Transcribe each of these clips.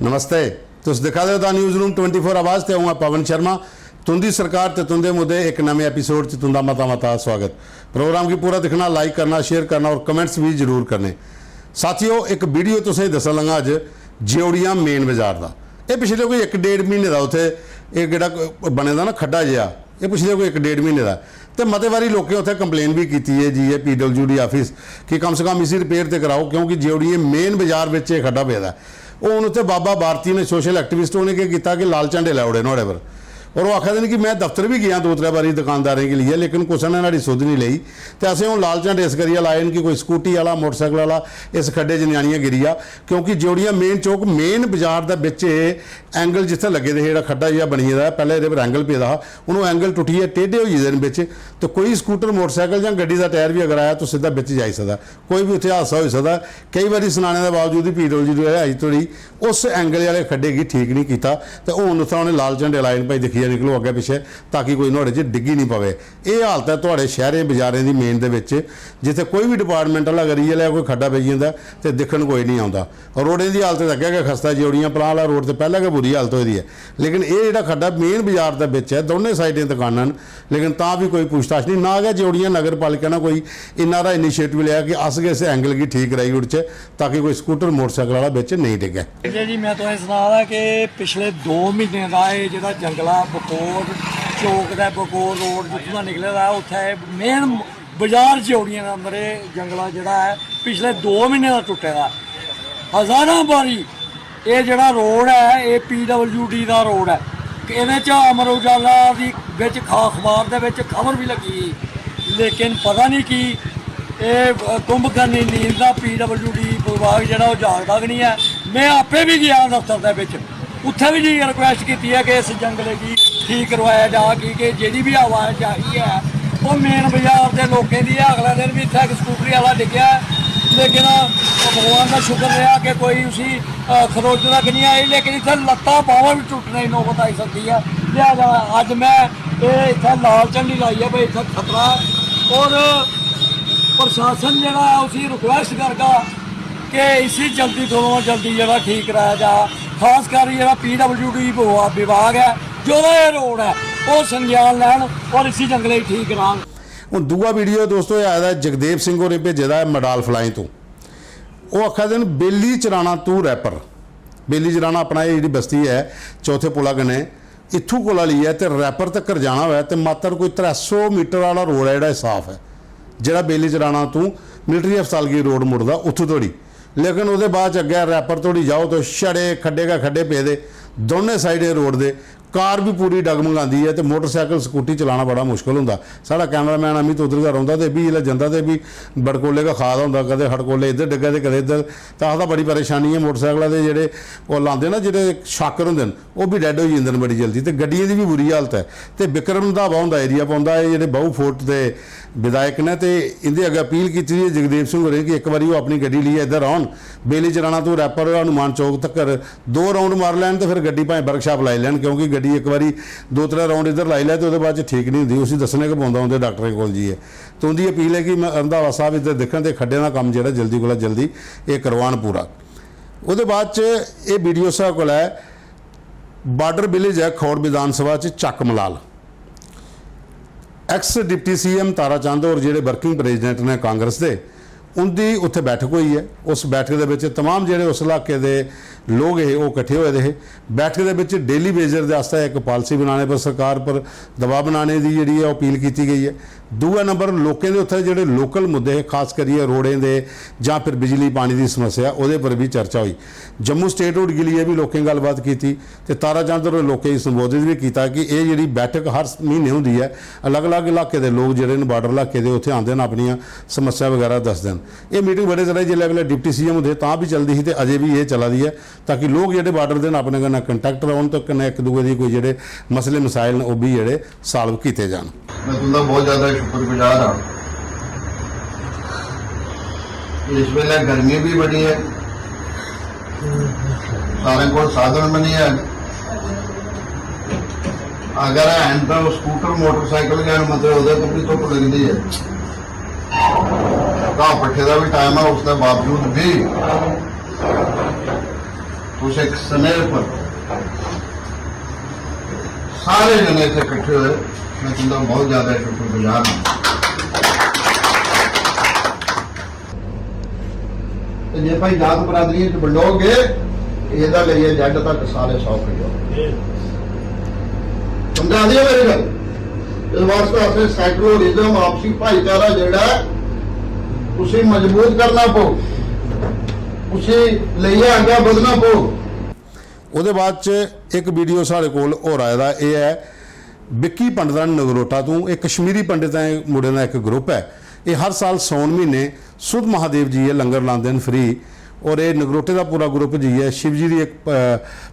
नमस्ते। तुस दिखा दे हो द न्यूज़ रूम 24 आवाज़ ते हूँ पवन शर्मा। तुंदी सरकार ते तुंदे मुद्दे एक नवे एपीसोड च तुंदा मता मता स्वागत। प्रोग्राम की पूरा दिखना, लाइक करना, शेयर करना और कमेंट्स भी जरूर करने। साथियों, एक वीडियो तुसें दसन लगा अज ज्योड़ियां मेन बाजार का। ये पिछले कोई 1-1.5 महीने का उत्थे एक जेड़ा बने दा ना खड्डा जिहा, ये पिछले कोई 1-1.5 महीने का। तो मते बारी लोकें उत्थे कंप्लेन भी की है जी ये PWD ऑफिस कि कम से कम इसी रिपेयर तो कराओ, क्योंकि ज्योड़ियां मेन बाजार में खड्डा पेदा। वो हूँ उत्थे बाबा भारती ने सोशल एक्टिविस्ट उन्हें क्या किया कि लाल झंडे लाई ओड़े नोड़े पर, और वो आखा देन कि मैं दफ्तर भी गया 2-3 बारी दुकानदारों के लिए, लेकिन कुछ ने इन्होंनी सुध नहीं ली। तो असं हूँ लाल झंडे इस करिए लाए कि कोई स्कूटी वाला मोटरसाइकिल वाला इस खड्डे च न्याणियां गिरिया, क्योंकि ज्योड़ियां मेन चौक मेन बाजार का बिच एंगल जिथे लगे दे जो खड्डा जिहा बनी दा पहले ये पर एंगल पेदा हा, उन्होंने एंगल टुटिए टेढ़े हो जाते हैं बिच। तो कोई स्कूटर मोटरसाइकिल या गड्डी का टायर भी अगर आया तो सीधा बिच जाई सकदा, कोई भी उत्थे हादसा हो सकदा। कई बार सुनाने के बावजूद भी PWD अज तोड़ी उस एंगल वाले खड्डे की ठीक नहीं किया। तो हूँ उत्थे उन्हें लाल झंडे लाए भाई दिखिए निकलो अगे पिछे, ताकि कोई नोड़े च डिग्गी नहीं पवे। ये हालत है तुहाडे शहरें बाजारें की मेन दे विच, जिथे कोई भी डिपार्टमेंट वाला करी लिया कोई खड्डा पई जांदा ते दिखण कोई नहीं आउंदा। रोडें की हालत अगे गए खस्ता, ज्योड़ियां पलां वाला रोड तो पहले गै बुरी हालत होई दी है, लेकिन ये जिहड़ा खड्डा मेन बाजार का बिच है दोनों साइडें दुकानां, लेकिन तां भी कोई पूछताछ नहीं। ना गया ज्योड़ियां नगर पालिका ने कोई इन्ना दा इनिशिएटिव लिया कि अस गए इस एंगल की ठीक कराई उड़ च, ताकि कोई स्कूटर मोटरसाइकिल वाला बिच नहीं डिगे। जी मैं तुसें सनादा कि पिछले 2 महीने का ये जिहड़ा जंगला बकोर चौक का बकोर रोड जित्थों निकले दा उत्थे मेन बाजार ज्योड़ियां के अंदर जंगला जिहड़ा है पिछले 2 महीने का टुटे दा। हज़ारां बारी ये जिहड़ा रोड है ये PWD का रोड है। इहदे च अमर उजाला दी विच अखबार दे विच खबर भी लगी, लेकिन पता नहीं कि कुंभकर्णी नींद का PWD विभाग जिहड़ा वो जागदा कि नहीं है। मैं आपे भी गया दफ्तर दे विच, उत्थे भी जी रिक्वेस्ट की है कि इस जंगले की ठीक करवाया जा कि जी भी आवाज़ आ रही है वो मेन बाजार के लोगों की है। अगले दिन भी इतना एक स्कूटरी वाला डिग्या, लेकिन भगवान का शुक्र रहा कि कोई उसी खरोच तक नहीं आई, लेकिन इतने लत्तां बावां भी टुटने की नौबत आई सकती है। लिहाजा अज मैं इतने लाल झंडी लाई है भाई इतना खतरा, और प्रशासन जरा उसी रिक्वेस्ट करगा कि इसी जल्दी तो जल्दी जरा ठीक कराया जा। खासकर जो PWD विभाग है जो ये रोड है वो संज्ञान लैन और इसी जंगले ठीक करान। हूँ दूआ वीडियो दोस्तों आया जगदेव सिंह होरें भेजे मडाल फलाई तो, वो आखा दिन बेली चराना तू रैपर। बेली चराना अपना ये जी बस्ती है चौथे पुला कन्ने इत्थों कोला लिया तो रैपर तक जाना हुआ तो मात्र कोई 300 मीटर वाला रोड है जोड़ा साफ है, जोड़ा बेली चराना तू मिलिट्री हस्पताल की रोड मुड़दा उत्थों तोड़ी। लेकिन वो बाद अगे रैपर तोड़ी जाओ तो छड़े खड्डे का खड्डे पे दे दोनों साइड रोड दे, कार भी पूरी डगमगाती है तो मोटरसाइकिल स्कूटी चलाना बड़ा मुश्किल होंदा। साड़ा कैमरामैन अमित उधर का रौंदा तो भी जिसलै जंदा तो भी बड़कोले का खाद होंदा, कदे हड़कोले इधर डिग्गा तो कदे इधर, तो आखदा बड़ी परेशानी है। मोटरसाइकिलों के जेडे वो लाते ना जेडे शाकर होंदे वो भी डैड हो जाते हैं बड़ी जल्दी, तो गड्डियों की भी बुरी हालत है। तो बिक्रम रंधावा होंदा एरिया पाउंदा है जेडे बहु फोर्ट के विधायक ने, तो इनके अगे अपील की जगदेव सिंह होरें कि एक बार वो अपनी गड्डी लिए इधर आउन, बेली चराना तो रैपर हनुमान चौक तक 2 राउंड मार लैन तो फिर गड्डी भाएं वर्कशाप लाई लैन, क्योंकि गड्डी एक बारी 2-3 राउंड इधर लाई लै तो वो बाद ठीक नहीं होंगी, उसी दसने को पाउंदा उनके डॉक्टर कोल जी है। तो उनकी अपील है कि रंधावा साहब इधर देखने तो खड्डे का काम जो जल्दी को जल्दी ये करवान पूरा। वो बाद ये वीडियो साहब को है बार्डर विलेज है खौड़ विधान सभा चक मलाल। X deputy CM Tara Chand और जोड़े वर्किंग प्रेजिडेंट ने कांग्रेस के उनकी उत्थे बैठक हुई है। उस बैठक के तमाम जोड़े उस इलाके के लोग है वो इकट्ठे हुए थे। बैठक के डेली वेजर के एक पॉलिसी बनाने पर सरकार पर दबाव बनाने की जी अपील की गई है। दूआ नंबर लोगों के उत्थे जोड़े लोकल मुद्दे है, खास करिए रोडें दे जां फिर बिजली पानी की समस्या वो पर भी चर्चा हुई। जम्मू स्टेट रोड के लिए भी लोगों गलबात की, तारा चंद और लोगों संबोधित भी किया कि ये जी बैठक हर महीने होंगी है, अलग अलग इलाके के लोग जोड़े बार्डर इलाके के उत्थे आते हैं अपनी समस्या वगैरह दसते हैं। ये मीटिंग बड़े तरह जिले वेले डिप्टी CM होंगे तां भी चलती थी, तो अजे भी ये चला दी है, ताकि लोग जोड़े बार्डर देन अपने कन्नै कंटैक्ट रौन तो कन्नै एक दूए की कोई जोड़े मसले मसाइल वो भी जोड़े सॉल्व किए जान। मैं तुंदा बहुत ज़्यादा शुक्रगुजार हाँ। इस वेले गर्मी भी बड़ी है, सारे को साधन बनी है, अगर हैंड तो स्कूटर मोटरसाइकिल के मतलब वो भी धुप लगती है, घाह पट्ठे का भी टाइम है, उसके बावजूद भी उस एक स्नेह पर सारे जने से इकट्ठे हुए। मैं कहता हूँ बहुत ज्यादा शुक्रगुजार हूँ। तो जे भाई जात बरादरी वंडोगे ਇਹਦਾ ਲਈਏ ਜੱਟ ਤੱਕ ਸਾਰੇ ਸੌਖ ਜੋ ਸਮਝਾ ਦਿਓ ਮੇਰੀ ਗੱਲ। ਇਸ ਵਾਸਤੇ ਆਪਣੇ ਸੈਕੂਲਰਿਜ਼ਮ ਆਪਸੀ ਭਾਈਚਾਰਾ ਜਿਹੜਾ ਤੁਸੀਂ ਮਜ਼ਬੂਤ ਕਰਨਾ ਪਊ, ਤੁਸੀਂ ਲਈਏ ਅੱਗੇ ਵਧਣਾ ਪਊ। ਉਹਦੇ ਬਾਅਦ ਚ ਇੱਕ ਵੀਡੀਓ ਸਾਡੇ ਕੋਲ ਹੋਰ ਆਇਆ ਦਾ, ਇਹ ਹੈ ਵਿੱਕੀ ਪੰਡਤਾਂ ਨਗਰੋਟਾ ਤੋਂ। ਇਹ ਕਸ਼ਮੀਰੀ ਪੰਡਤਾਂ ਮੁੰਡੇ ਦਾ ਇੱਕ ਗਰੁੱਪ ਹੈ। ਇਹ ਹਰ ਸਾਲ ਸੌਣ ਮਹੀਨੇ ਸੁਧ ਮਹਾਦੇਵ ਜੀ ਇਹ ਲੰਗਰ ਲਾਉਂਦੇ ਨੇ ਫ੍ਰੀ। ਔਰ ਇਹ ਨਗਰੋਟੇ ਦਾ ਪੂਰਾ ਗਰੁੱਪ ਜੀ ਹੈ। शिव जी ਦੀ ਇੱਕ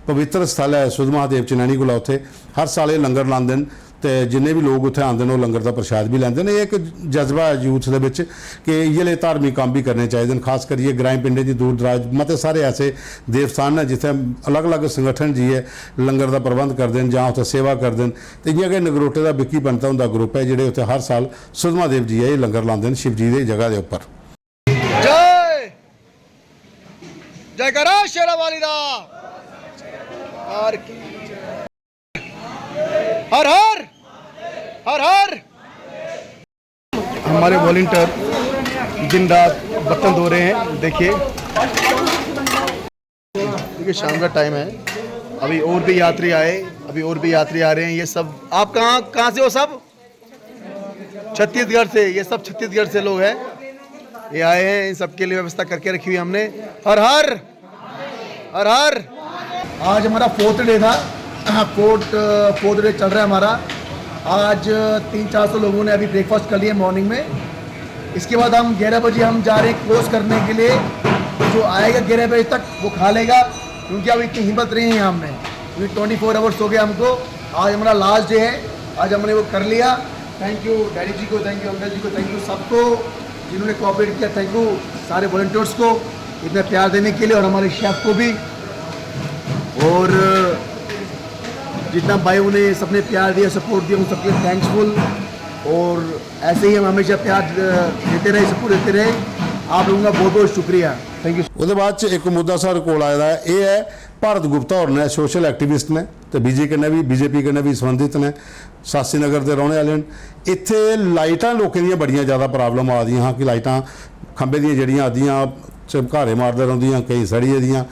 ਪਵਿੱਤਰ ਸਥਲ ਹੈ ਸੁਧ ਮਹਾਦੇਵ ਚਨੈਣੀ ਕੋਲ, ਉੱਥੇ ਹਰ ਸਾਲ ਇਹ ਲੰਗਰ ਲਾਉਂਦੇ ਨੇ ਤੇ ਜਿੰਨੇ ਵੀ ਲੋਕ ਉੱਥੇ ਆਉਂਦੇ ਨੇ ਉਹ ਲੰਗਰ ਦਾ ਪ੍ਰਸ਼ਾਦ ਵੀ ਲੈਂਦੇ ਨੇ। ਇਹ ਇੱਕ ਜਜ਼ਬਾ ਹੈ ਯੂਥ ਦੇ ਵਿੱਚ ਕਿ ਇਹ ਧਾਰਮਿਕ ਕੰਮ ਵੀ ਕਰਨੇ ਚਾਹੀਦੇ ਨੇ। ਖਾਸ ਕਰੀਏ ਗ੍ਰਾਮ ਪਿੰਡੇ ਦੀ ਦੂਰ ਦਰਾਜ ਮਤੇ ਸਾਰੇ ਐਸੇ ਦੇਵਸਥਾਨ ਨੇ ਜਿੱਥੇ ਅਲੱਗ-ਅਲੱਗ ਸੰਗਠਨ ਜੀ ਹੈ ਲੰਗਰ ਦਾ ਪ੍ਰਬੰਧ ਕਰਦੇ ਨੇ ਜਾਂ ਉੱਥੇ ਸੇਵਾ ਕਰਦੇ ਨੇ। ਤੇ ਜਿਵੇਂ ਕਿ ਨਗਰੋਟੇ ਦਾ ਵਿੱਕੀ ਪੰਡਤਾਂ ਦਾ ਗਰੁੱਪ ਹੈ ਜਿਹੜੇ ਉੱਥੇ ਹਰ ਸਾਲ ਸੁਧ ਮਹਾਦੇਵ ਜੀ ਹੈ ਇਹ ਲੰਗਰ ਲਾਉਂਦੇ ਨੇ शिव जी ਦੀ ਜਗ੍ਹਾ ਦੇ ਉੱਪਰ। जय करो शेरा वाली दा हर हर हर हर हर। हमारे वॉलंटियर दिन रात बर्तन धो रहे हैं। देखिए शाम का टाइम है, अभी और भी यात्री आए, अभी और भी यात्री आ रहे हैं। ये सब आप कहाँ से हो? सब छत्तीसगढ़ से। ये सब छत्तीसगढ़ से लोग हैं, ये आए हैं। इन सबके लिए व्यवस्था करके रखी हुई हमने। हर हर हर हर। आज हमारा 4th डे था, 4th डे चल रहा है हमारा। आज 300-400 लोगों ने अभी ब्रेकफास्ट कर लिया मॉर्निंग में। इसके बाद हम 11 बजे हम जा रहे हैं क्लोज करने के लिए। जो आएगा 11 बजे तक वो खा लेगा, क्योंकि अब इतनी हिम्मत नहीं है हमने, क्योंकि 24 आवर्स हो गया हमको। आज हमारा लास्ट डे है, आज हमने वो कर लिया। थैंक यू डैडी जी को, थैंक यू अंकल जी को, थैंक यू सबको जिन्होंने कोऑपरेट किया। थैंक यू सारे वॉलंटियर्स को इतना प्यार देने के लिए, और हमारे शेफ को भी, और जितना भाइयों ने सबने प्यार दिया, सपोर्ट दिया, उन सबके लिए थैंक्सफुल। और ऐसे ही हम हमेशा प्यार देते रहे, सपोर्ट देते रहे। आप लोगों का बहुत बहुत शुक्रिया, थैंक यू। ਉਹਦੇ ਬਾਅਦ ਚ ਇੱਕ ਮੁੱਦਾ ਸਾਡੇ ਕੋਲ ਆਇਆ ਹੈ, ਇਹ ਹੈ ਭਾਰਤ ਗੁਪਤਾ ਹੋਰ ਨੇ ਸੋਸ਼ਲ ਐਕਟਿਵਿਸਟ ਨੇ ਤੇ ਬੀਜੇਪੀ ਕਨੇ ਵੀ ਸੰਬੰਧਿਤ ਨੇ, ਸਾਸੀ ਨਗਰ ਦੇ ਰਹਿਣੇ ਵਾਲੇ ਨੇ। ਇੱਥੇ ਲਾਈਟਾਂ ਲੋਕਾਂ ਦੀਆਂ ਬੜੀਆਂ ਜ਼ਿਆਦਾ ਪ੍ਰੋਬਲਮ ਆਉਂਦੀਆਂ ਹਾਂ ਕਿ ਲਾਈਟਾਂ ਖੰਭੇ ਦੀਆਂ ਜਿਹੜੀਆਂ ਆਦੀਆਂ ਚਮਕਾਰੇ ਮਾਰਦੇ ਰਹਿੰਦੀਆਂ, ਕਈ ਸੜੀਏ ਦੀਆਂ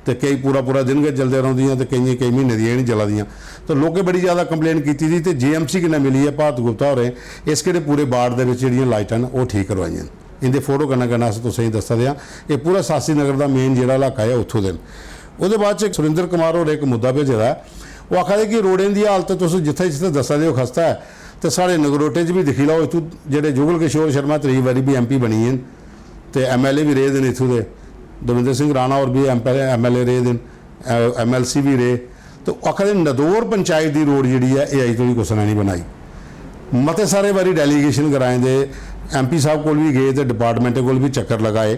ਤੇ ਕਈ ਪੂਰਾ ਦਿਨ ਕੇ ਜਲਦੇ ਰਹਿੰਦੀਆਂ ਤੇ ਕਈ ਮਹੀਨੇ ਦੀਆਂ ਨਹੀਂ ਜਲਦੀਆਂ। ਤਾਂ ਲੋਕੇ ਬੜੀ ਜ਼ਿਆਦਾ ਕੰਪਲੇਨ ਕੀਤੀ ਸੀ ਤੇ ਜੀਐਮਸੀ ਕਿਨੇ ਮਿਲੀ ਹੈ ਭਾਰਤ ਗੁਪਤਾ ਹੋ ਰਹੇ ਇਸ ਕਿਹੜੇ ਪੂਰੇ ਬਾੜ ਦੇ ਵਿੱਚ ਜਿਹੜੀਆਂ ਲਾਈਟਾਂ ਨੇ ਉਹ ਠੀਕ ਕਰਵਾਈਆਂ। ਇਹਦੇ ਫੋਟੋ ਕਰਨਾ ਅਸੀਂ ਤੁਸੀਂ ਦੱਸ ਦਿਆਂ। ਇਹ ਪੂਰਾ ਸਾਸੀ ਨਗਰ ਦਾ ਮੇਨ ਜਿਹੜਾ ਇਲਾਕਾ ਹੈ ਉੱਥੋਂ ਦੇ। ਉਹਦੇ ਬਾਅਦ ਚ ਸੁਰਿੰਦਰ ਕੁਮਾਰ ਹੋਰ ਇੱਕ ਮੁੱਦਾ ਭੇਜਦਾ, ਉਹ ਆਖਦੇ ਕਿ ਰੋਡਾਂ ਦੀ ਹਾਲਤ ਤੁਸੀਂ ਜਿੱਥੇ ਦੱਸਾ ਦਿਓ ਖਸਤਾ ਹੈ ਤੇ ਸਾਡੇ ਨਗਰੋਟੇ 'ਚ ਵੀ ਦਿਖੀ ਲਓ। ਇੱਥੋਂ ਜਿਹੜੇ ਜੁਗਲ ਕਿਸ਼ੋਰ ਸ਼ਰਮਾ 3 ਵਾਰੀ ਵੀ MP ਬਣੀ ਹੈ ਤੇ MLA ਵੀ ਰਹੇ ਨੇ ਇੱਥੋਂ ਦੇ। ਦਵਿੰਦਰ ਸਿੰਘ ਰਾਣਾ और भी MLA ਰਹੇ ਨੇ, MLC ਵੀ ਰਹੇ। तो आखिर नदौर पंचायत की रोड जी है ये अज तो भी कुछ नहीं बनाई। मते सारे बारी डेलीगेशन कराए दे, MP साहब को भी गए तो डिपार्टमेंट को भी चक्कर लगाए,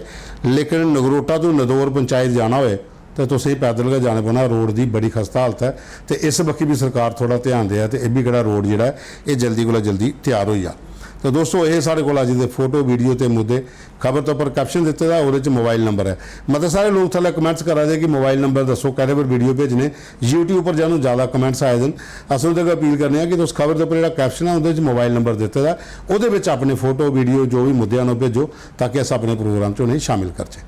लेकिन नगरोटा तो नदौर पंचायत जाना होए तो तुसीं पैदल के जाने पैना। रोड की बड़ी खस्ता हालत है तो इस बक्खी भी सरकार थोड़ा ध्यान दे तो यह भी किहड़ा रोड जिहड़ा ये जल्दी को जल्दी तैयार हो जा। तो दोस्तों ये साढ़े को अज दे फोटो वीडियो ते मुद्दे खबर तो पर कैप्शन दिते दा और मोबाइल नंबर है। मतलब सारे लोग थले कमेंट्स करा दे कि मोबाइल नंबर दसो कहते पर वीडियो भेजने। यूट्यूब पर जानू ज़्यादा कमेंट्स आए दिन असल तक अपील करने कि उस खबर के उपर जो कैप्शन है उहदे मोबाइल नंबर दिते दा उहदे विच अपने फोटो वीडियो जो भी मुद्दे भेजो ताकि अस अपने प्रोग्राम चो नहीं शामिल करचे।